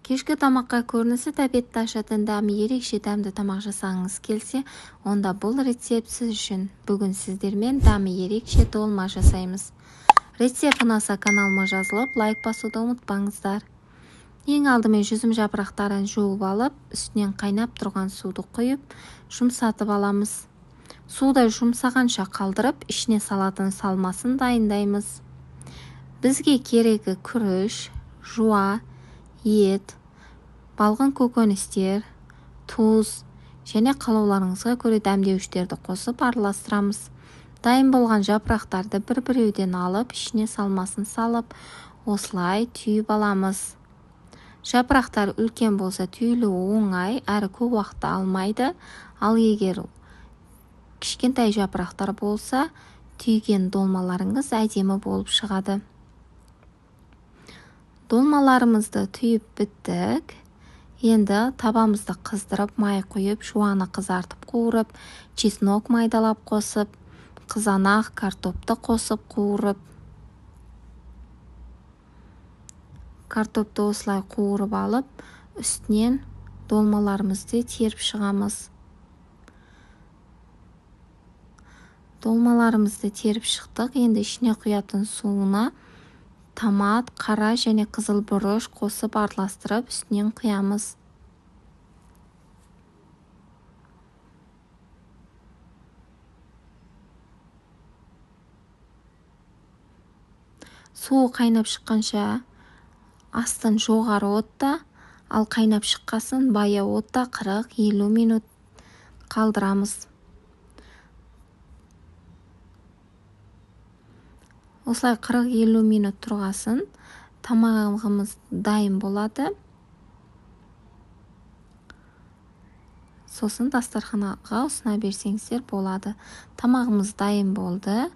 Кешкі тамаққа көрінісі тәбетті ашатын дәмі ерекше дәмді тамақ жасағыңыз келсе, онда бұл рецепт сіз үшін. Бүгін сіздермен дәмі ерекше долма жасаймыз. Рецепт ұнаса каналыма жазылып, лайк басуды ұмытпаңыздар. Ең алдымен жүзім жапырақтарын жуып алып, үстінен қайнап тұрған суды құйып, жұмсатып аламыз. Суды жұмсағанша қалдырып, ішіне салатын салмасын дайындаймыз. Бізге керегі күріш, жуа, ет, балғын көкөністер, тұз және қалауларыңызға көре дәмдеуіштерді қосып араластырамыз. Дайын болған жапырақтарды бір-біреуден алып, ішіне салмасын салып, осылай түйіп аламыз. Жапырақтар үлкен болса түйілуі оңай, әрі көп уақытты алмайды, ал егер кішкентай жапырақтар болса, түйген долмаларыңыз әдемі болып шығады. Долмаларымызды түйіп біттік. Енді табамызды қыздырып, май құйып, жуаны қызартып қуырып, чеснок майдалап қосып, қызанақ, картопты қосып қуырып. Картопты осылай қуырып алып, үстінен долмаларымызды теріп шығамыз. Долмаларымызды теріп шықтық. Енді ішіне құятын суына томат, қара және қызыл бұрыш қосып араластырып, үстінен құямыз. Суы қайнап шыққанша астын жоғары отта, ал қайнап шыққасын баяу отта 40-50 минут қалдырамыз. Осылай 40-50 минут тұрғасын тамағымыз дайын болады. Сосын дастарханаға ұсына берсеңіздер болады. Тамағымыз дайын болды.